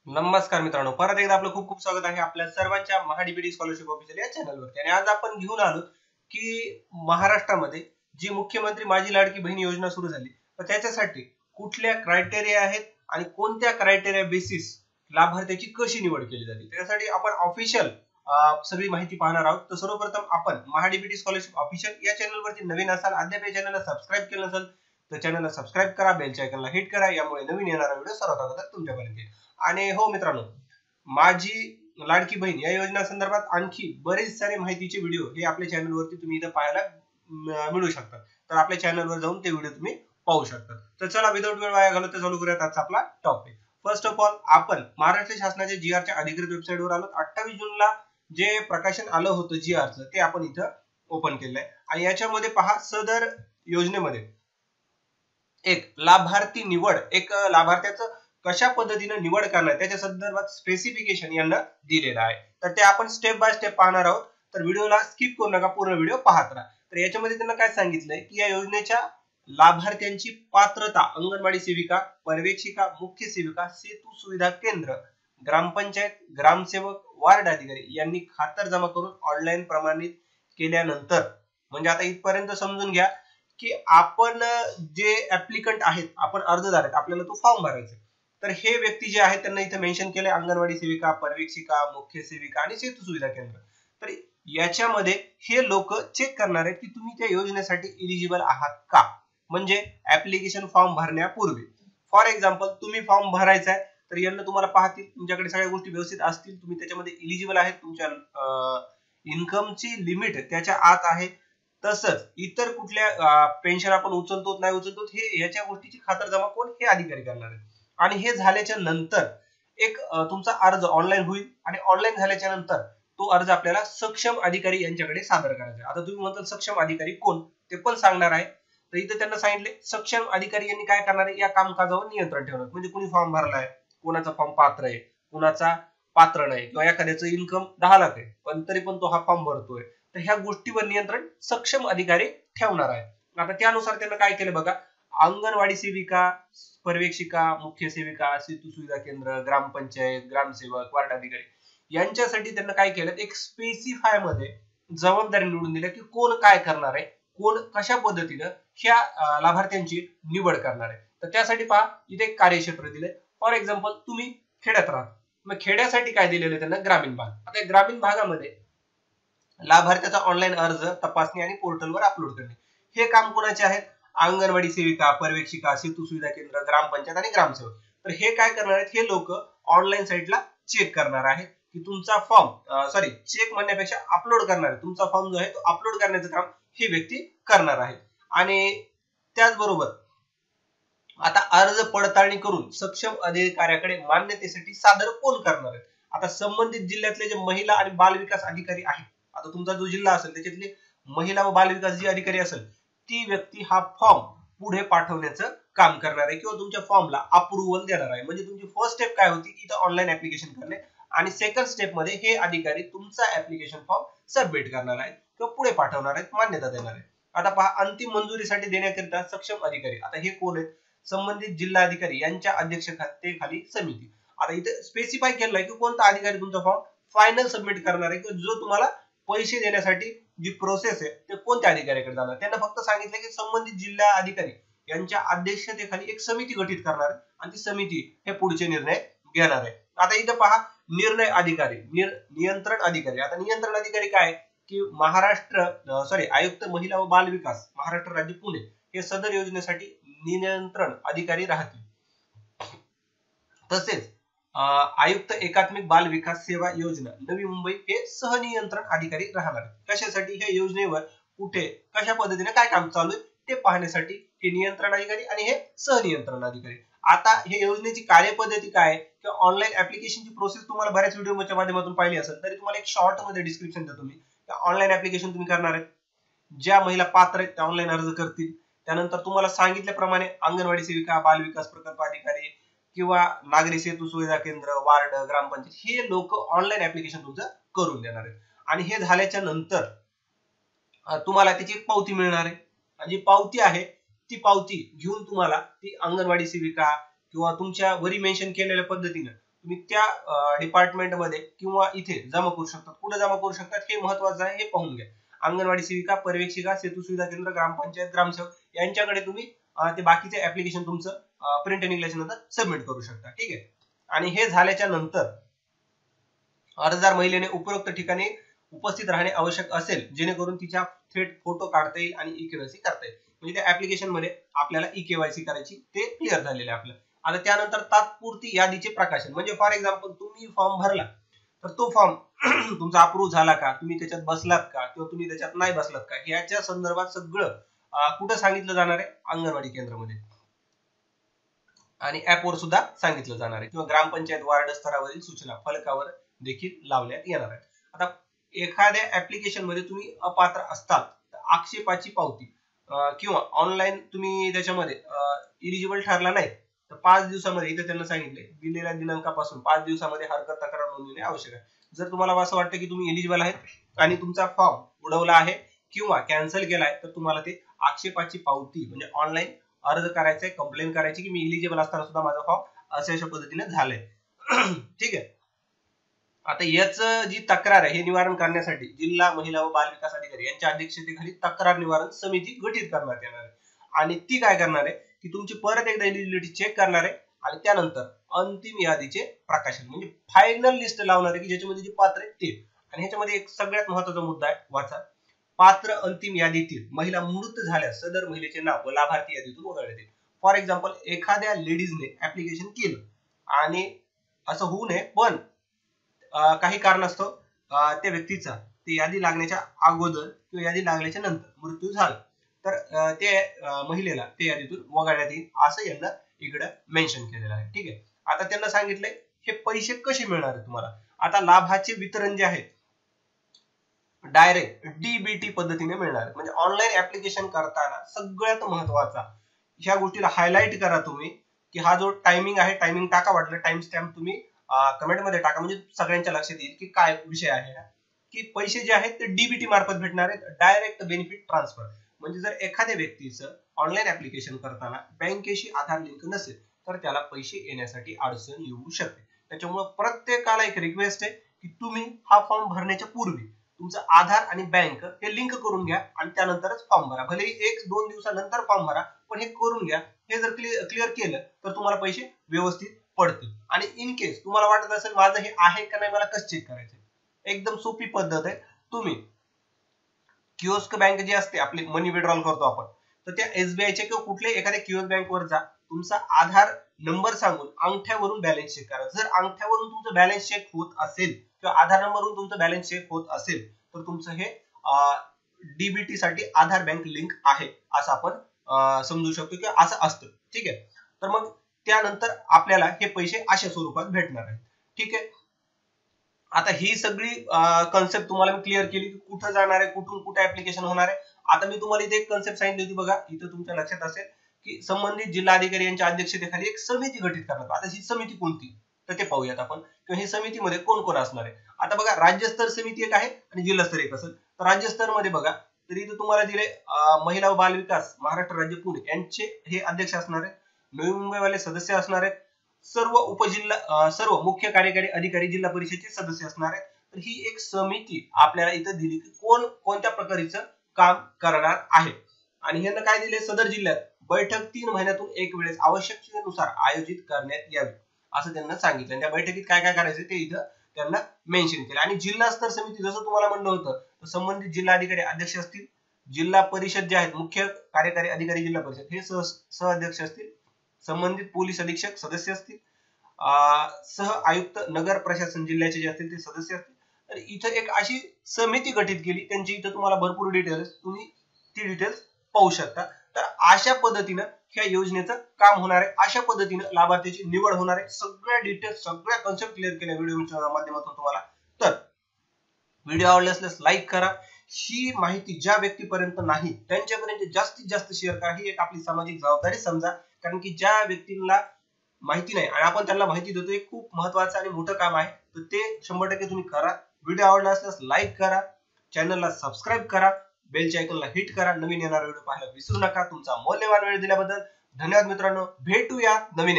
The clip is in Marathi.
नमस्कार मित्रांनो, परत एकदा आपलं खूप खूप स्वागत आहे आपल्या सर्वांच्या महाडीबीटी स्कॉलरशिप ऑफिशियल या चॅनलवरती। आणि आज आपण घेऊन आलो की महाराष्ट्रामध्ये जी मुख्यमंत्री माझी लाडकी बहीण योजना सुरू झाली, तर त्याच्यासाठी कुठल्या क्रायटेरिया आहेत आणि कोणत्या क्रायटेरिया बेसिस लाभार्थ्याची कशी निवड केली जाते, त्यासाठी आपण ऑफिशियल सगळी माहिती पाहणार आहोत। तर सर्वप्रथम आपण महाडीबीटी स्कॉलरशिप ऑफिशियल या चॅनलवरती नवीन असाल, अद्याप या चॅनलला सबस्क्राइब केलं नसेल तर चॅनलला सबस्क्राइब करा, बेलच्या आयकॉनला हिट करा, यामुळे नवीन येणारा व्हिडिओ सर्वात अगोदर तुमच्यापर्यंत येईल। आणि हो मित्रांनो, माझी लाडकी बहीण या योजना संदर्भात आणखी बरेच सारे माहितीचे व्हिडिओ हे आपल्या चॅनलवरती तुम्ही इथं पाहायला मिळू शकतात। तर आपल्या चॅनलवर जाऊन ते व्हिडिओ तुम्ही पाहू शकता। तर चला विदाउट वेळ वाया घालवता चालू करूयात आजचा आपला टॉपिक। फर्स्ट ऑफ ऑल आपण महाराष्ट्र शासनाच्या जीआर च्या अधिकृत वेबसाईटवर आलो। 28 जूनला जे प्रकाशन आलं होतं जीआरचं, ते आपण इथं ओपन केलंय। आणि याच्यामध्ये पहा, सदर योजनेमध्ये एक लाभार्थी निवड, एक लाभार्थ्याचं कशा पद्धतीने निवड करणार त्याच्या संदर्भात स्पेसिफिकेशन यांना दिलेलं आहे। तर ते आपण स्टेप बाय स्टेप पाहणार आहोत। तर व्हिडिओला स्किप करू नका, पूर्ण व्हिडिओ पाहत राहा। तर याच्यामध्ये त्यांना काय सांगितलंय की या योजनेच्या लाभार्थ्यांची पात्रता अंगणवाडी सेविका, पर्यवेक्षिका, मुख्य सेविका, सेतू सुविधा केंद्र, ग्रामपंचायत, ग्रामसेवक, वार्ड अधिकारी यांनी खातरजमा करून ऑनलाईन प्रमाणित केल्यानंतर, म्हणजे आता इथपर्यंत समजून घ्या की आपण जे ऍप्लिकंट आहेत, आपण अर्जदार आहेत, आपल्याला तो फॉर्म भरायचा आहे। तर हे व्यक्ती जे आहेत त्यांना इथे मेन्शन केले अंगणवाडी सेविका, पर्यवेक्षिका, मुख्य सेविका आणि सेतू सुविधा केंद्र। तर याच्यामध्ये हे लोक चेक करणार आहेत की तुम्ही त्या योजनेसाठी एलिजिबल आहात का, म्हणजे ऍप्लिकेशन फॉर्म भरण्यापूर्वी। फॉर एक्झाम्पल, तुम्ही फॉर्म भरायचा आहे तर यांना तुम्हाला पाहतील तुमच्याकडे सगळ्या गोष्टी व्यवस्थित असतील, तुम्ही त्याच्यामध्ये एलिजिबल आहेत, तुमच्या इन्कमची लिमिट त्याच्या आत आहे, तसंच इतर कुठल्या पेन्शन आपण उचलतो नाही उचलतो हे याच्या गोष्टीची खातरजमा कोण, हे अधिकारी करणार आहेत। आणि हे झाल्याच्या नंतर एक तुमचा अर्ज ऑनलाईन होईल आणि ऑनलाईन झाल्याच्या नंतर तो अर्ज आपल्याला सक्षम अधिकारी यांच्याकडे सादर करायचा आहे। आता तुम्ही म्हणताल सक्षम अधिकारी कोण, ते पण सांगणार आहे। तर इथे त्यांना सांगितले सक्षम अधिकारी यांनी काय करणार आहे, या कामकाजावर नियंत्रण ठेवणार, म्हणजे कुणी फॉर्म भरलाय, कोणाचा फॉर्म पात्र आहे, कोणाचा पात्र नाही, किंवा एखाद्याचं इन्कम 10 लाख आहे पण तरी पण तो हा फॉर्म भरतोय, तर ह्या गोष्टीवर नियंत्रण सक्षम अधिकारी ठेवणार आहे। आता त्यानुसार त्यांना काय केलं बघा, अंगणवाडी सेविका, पर्यवेक्षिका, मुख्य सेविका, सेतू सुविधा केंद्र, ग्रामपंचायत, ग्रामसेवक, वार्ड अधिकारी यांच्यासाठी त्यांना काय केलं, एक स्पेसिफाय मध्ये जबाबदारी निवडून दिल्या की कोण काय करणार आहे, कोण कशा पद्धतीनं ह्या लाभार्थ्यांची निवड करणार आहे। तर त्यासाठी पहा, इथे एक कार्यक्षेत्र दिले। फॉर एक्झाम्पल, तुम्ही खेड्यात राहता, मग खेड्यासाठी काय दिलेलं त्यांना, ग्रामीण भाग। आता ग्रामीण भागामध्ये लाभार्थ्याचा ऑनलाईन अर्ज तपासणी आणि पोर्टलवर अपलोड करणे हे काम कोणाचे आहेत, अंगणवाडी सेविका, पर्यवेक्षिका, सेतू सुविधा केंद्र, ग्रामपंचायत आणि ग्रामसेवक। तर हे काय करणार आहेत, हे लोक ऑनलाईन साइटला चेक करणार आहेत की तुमचा फॉर्म, चेक म्हणण्यापेक्षा अपलोड करणार आहे, तुमचा फॉर्म जो आहे तो अपलोड करण्याचं काम ही व्यक्ती करणार आहे। आणि त्याचबरोबर आता अर्ज पडताळणी करून सक्षम अधिकाऱ्याकडे मान्यतेसाठी सादर कोण करणार आहे। आता संबंधित जिल्ह्यातले जे महिला आणि बाल विकास अधिकारी आहेत, आता तुमचा जो जिल्हा असेल त्याच्यातले महिला व बाल विकास जी अधिकारी असेल ती व्यक्ती हा फॉर्म पुढे पाठवण्याचं काम करणार आहे किंवा तुमच्या फॉर्मला अप्रूव्हल देणार आहे। म्हणजे तुमची फर्स्ट स्टेप काय होती, इथं ऑनलाईन ऍप्लिकेशन करणे, आणि सेकंड स्टेप मध्ये हे अधिकारी तुमचा ऍप्लिकेशन फॉर्म सबमिट करणार आहेत किंवा पुढे पाठवणार आहेत, मान्यता देणार आहे। आता पहा, अंतिम मंजुरीसाठी देण्याकरिता सक्षम अधिकारी, आता हे कोण आहेत, संबंधित जिल्हा अधिकारी यांच्या अध्यक्षतेखाली समिती। आता इथे स्पेसिफाय केलंय की कोणता अधिकारी तुमचा फॉर्म फायनल सबमिट करणार आहे, किंवा जो तुम्हाला पैसे देण्यासाठी जी प्रोसेस आहे ते कोणत्या अधिकाऱ्याकडे जाणार। त्यांना फक्त सांगितलं की संबंधित जिल्हा अधिकारी यांच्या अध्यक्षतेखाली एक समिती गठीत करणार आहे आणि ती समिती हे पुढचे निर्णय घेणार आहे। आता इथं पहा, निर्णय अधिकारी, नियंत्रण अधिकारी। आता नियंत्रण अधिकारी काय की आयुक्त महिला व बाल विकास महाराष्ट्र राज्य पुणे हे सदर योजनेसाठी नियंत्रण अधिकारी राहतील। तसेच आयुक्त एकात्मिक बाल विकास सेवा योजना नवी मुंबई हे सहनियंत्रण अधिकारी राहणार आहेत। कशासाठी, ह्या योजनेवर कुठे कशा पद्धतीने काय काम चालू आहे ते पाहण्यासाठी हे नियंत्रण अधिकारी आणि हे सहनियंत्रण अधिकारी। आता हे योजनेची कार्यपद्धती काय किंवा ऑनलाईन ऍप्लिकेशनची प्रोसेस तुम्हाला बऱ्याच व्हिडिओच्या माध्यमातून पाहिली असेल, तरी तुम्हाला एक शॉर्ट मध्ये डिस्क्रिप्शन देतो मी। ऑनलाईन ऍप्लिकेशन तुम्ही करणार आहेत, ज्या महिला पात्र आहेत त्या ऑनलाईन अर्ज करतील, त्यानंतर तुम्हाला सांगितल्याप्रमाणे अंगणवाडी सेविका, बाल विकास प्रकल्प अधिकारी किंवा नागरी सेतू सुविधा केंद्र, वार्ड, ग्रामपंचायत हे लोक ऑनलाईन ऍप्लिकेशन तुमचं करून देणार आहेत। आणि हे झाल्याच्या नंतर तुम्हाला त्याची एक पावती मिळणार आहे, आणि जी पावती आहे ती पावती घेऊन तुम्हाला ती अंगणवाडी सेविका किंवा तुमच्या वरी मेन्शन केलेल्या पद्धतीने तुम्ही त्या डिपार्टमेंटमध्ये किंवा इथे जमा करू शकतात. कुठे जमा करू शकतात हे महत्वाचं आहे, हे पाहून घ्या. अंगणवाडी सेविका, पर्यवेक्षिका, सेतू सुविधा केंद्र, ग्रामपंचायत, ग्रामसेवक यांच्याकडे तुम्ही ते बाकीचे ऍप्लिकेशन तुमचं प्रिंट निघाल्याच्या नंतर सबमिट करू शकता. ठीक आहे. आणि हे झाल्याच्या नंतर अर्जदार महिलेने उपरोक्त ठिकाणी उपस्थित राहणे आवश्यक असेल, जेणेकरून तिच्या थेट फोटो काढता येईल आणि ई-केवायसी करता येईल. म्हणजे त्या ऍप्लिकेशन मध्ये आपल्याला ई-केवायसी करायची, ते क्लिअर झालेले आहे आपलं. आता त्यानंतर तात्पुरती यादीचे प्रकाशन, म्हणजे फॉर एक्झाम्पल तुम्ही फॉर्म भरला तर तो फॉर्म तुमचा अप्रूव्ह झाला का, तुम्ही त्याच्यात बसलात का किंवा तुम्ही त्याच्यात नाही बसलात का, याच्या संदर्भात सगळं कुठं सांगितलं जाणार आहे, अंगणवाडी केंद्रामध्ये, आणि ऍपवर सुद्धा सांगितलं जाणार आहे, किंवा ग्रामपंचायत वार्ड स्तरावरील सूचना फलकावर देखील लावण्यात येणार आहेत. आता एखाद्या ऍप्लिकेशन मध्ये तुम्ही अपात्र असताल तर आक्षेपाची पावती किंवा ऑनलाईन तुम्ही त्याच्यामध्ये इलिजिबल ठरला नाही तर 5 दिवसामध्ये, इथे त्यांना सांगितले दिलेल्या दिनांकापासून 5 दिवसामध्ये हरकत तक्रार नोंदवणे आवश्यक आहे. जर तुम्हाला असं वाटतं की तुम्ही इलिजिबल आहेत आणि तुमचा फॉर्म उडवला आहे किंवा कॅन्सल केलाय, तर तुम्हाला ते आक्षेपाची पावती म्हणजे ऑनलाईन अर्ज करायचा आहे, कंप्लेंट करायची की मी इलिजिबल असताना सुद्धा माझा फॉर्म अशा पद्धतीने झालाय. ठीक आहे. आता याचं जी तक्रार आहे हे निवारण करण्यासाठी जिल्हा महिला व बाल विकास अधिकारी यांच्या अध्यक्षतेखाली तक्रार निवारण समिती गठीत करण्यात येणार आहे. आणि ती काय करणार आहे की तुमची परत एकदा एलिजिबिलिटी चेक करणार आहे आणि त्यानंतर अंतिम यादीचे प्रकाशन म्हणजे फायनल लिस्ट लावणार आहे की ज्याच्यामध्ये जे पात्र आहेत ते. आणि ह्याच्यामध्ये एक सगळ्यात महत्त्वाचा मुद्दा आहे, वाचा. पात्र अंतिम यादीतील महिला मृत झाल्यास सदर महिलेचे नाव व लाभार्थी यादीतून वगळण्यात येईल. फॉर एक्झाम्पल एखाद्या लेडीजने ऍप्लिकेशन केलं आणि असं होऊ नये, पण काही कारणास्तव त्या व्यक्तीचा ते यादी लागण्याच्या अगोदर किंवा यादी लागल्याच्या नंतर मृत्यू झाला तर ते महिलेला ते यादीतून वगळण्यात येईल, असं यांना इकडे मेन्शन केलेलं आहे. ठीक आहे. आता त्यांना सांगितलंय हे पैसे कसे मिळणार आहेत तुम्हाला. आता लाभाचे वितरण जे आहे डायरेक्ट डीबीटी पद्धतीने मिळणार आहे. म्हणजे ऑनलाईन ऍप्लिकेशन करताना सगळ्यात महत्वाचा ह्या गोष्टीला हायलाइट करा तुम्ही की हा जो टायमिंग आहे, टायमिंग टाका, वाटलं टाइम स्टॅम्प तुम्ही कमेंट मध्ये टाका, म्हणजे सगळ्यांच्या लक्षात येईल की काय विषय आहे, की पैसे जे आहेत ते डीबीटी मार्फत भेटणार आहेत, डायरेक्ट बेनिफिट ट्रान्सफर. म्हणजे जर एखाद्या व्यक्तीचं ऑनलाईन ऍप्लिकेशन करताना बँकेशी आधार लिंक नसेल तर त्याला पैसे येण्यासाठी अडचण येऊ शकते. त्याच्यामुळे प्रत्येकाला एक रिक्वेस्ट आहे की तुम्ही हा फॉर्म भरण्याच्या पूर्वी तुमचं आधार आणि बँक हे लिंक करून घ्या आणि त्यानंतरच फॉर्म भरा. भले 1-2 दिवसानंतर फॉर्म भरा, पण हे करून घ्या. हे जर क्लिअर केलं तर तुम्हाला पैसे व्यवस्थित पडतील. आणि इन केस तुम्हाला वाटत असेल माझं हे आहे का नाही, मला कसं चेक करायचं, एकदम सोपी पद्धत आहे. तुम्ही किओस्क बँक जी असते आपली मनी विड्रॉल करतो आपण, तर त्या एसबीआयच्या किंवा कुठल्या एखाद्या किओस्क बँकवर जा, तुमचा आधार नंबर सांगून अंगठ्यावरून बॅलन्स चेक करा. जर अंगठ्यावरून तुमचं बॅलन्स चेक होत असेल किंवा आधार नंबरवरून तुमचं बॅलन्स चेक होत असेल तर तुमचं हे डीबीटी साठी आधार बँक लिंक आहे असं आपण समजू शकतो किंवा असं असतं. ठीक आहे. तर मग त्यानंतर आपल्याला हे पैसे अशा स्वरूपात भेटणार आहेत. ठीक आहे. आता ही सगळी कन्सेप्ट तुम्हाला मी क्लिअर केली की कुठं जाणार आहे, कुठून कुठे ऍप्लिकेशन होणार आहे. आता मी तुम्हाला इथे एक कन्सेप्ट सांगितली होती बघा, इथं तुमच्या लक्षात असेल की संबंधित जिल्हाधिकारी यांच्या अध्यक्षतेखाली एक समिती गठीत करण्यात. आता ही समिती कोणती तर ते पाहूयात आपण, किंवा ही समितीमध्ये कोण कोण असणार आहे. आता बघा, राज्यस्तर समिती एक आहे आणि जिल्हास्तर एक असेल. तर राज्यस्तर मध्ये बघा तर इथं तुम्हाला दिले महिला व बाल विकास महाराष्ट्र राज्य पुणे यांचे हे अध्यक्ष असणार आहेत. नवी मुंबईवाले सदस्य असणार आहेत. सर्व मुख्य कार्यकारी अधिकारी जिल्हा परिषदेचे सदस्य असणार आहेत. तर ही एक समिती आपल्याला इथं दिली की कोण कोणत्या प्रकारचं काम करणार आहे. आणि ह्यांना काय दिले, सदर जिल्ह्यात बैठक 3 महिन्यातून एक वेळेस आवश्यकतेनुसार आयोजित करण्यात यावी असं त्यांना सांगितलं. आणि त्या बैठकीत काय काय करायचं ते इथं त्यांना मेन्शन केलं. आणि जिल्हा स्तर समिती जसं तुम्हाला म्हणलं होतं तर संबंधित जिल्हाधिकारी अध्यक्ष असतील, जिल्हा परिषद जे आहेत मुख्य कार्यकारी अधिकारी जिल्हा परिषद हे सहअध्यक्ष असतील, संबंधित पोलीस अधीक्षक सदस्य असतील, सह आयुक्त नगर प्रशासन जिल्ह्याचे जे असतील ते सदस्य असतील. तर इथं एक अशी समिती गठीत केली, त्यांची इथं तुम्हाला भरपूर डिटेल्स, तुम्ही ती डिटेल्स पाहू शकता. तर अशा पद्धतीनं ह्या योजनेचं काम होणार आहे, अशा पद्धतीनं लाभार्थीची निवड होणार आहे. सगळ्या डिटेल्स, सगळ्या कन्सेप्ट क्लिअर केल्या व्हिडिओच्या माध्यमातून तुम्हाला. तर व्हिडिओ आवडला असल्यास लाईक करा. ही माहिती ज्या व्यक्तीपर्यंत नाही त्यांच्यापर्यंत जास्तीत जास्त शेअर करा. ही एक आपली सामाजिक जबाबदारी समजा, कारण की ज्या व्यक्तींना माहिती नाही आणि आपण त्यांना माहिती देतो, हे खूप महत्वाचं आणि मोठं काम आहे. तर ते 100% तुम्ही करा. व्हिडिओ आवडला असल्यास लाईक करा, चॅनलला सबस्क्राईब करा, बेलच्या आयकॉनला हिट करा. नवीन येणारा व्हिडिओ पाहायला विसरू नका. तुमचा मौल्यवान वेळ दिल्याबद्दल धन्यवाद मित्रांनो. भेटूया नवीन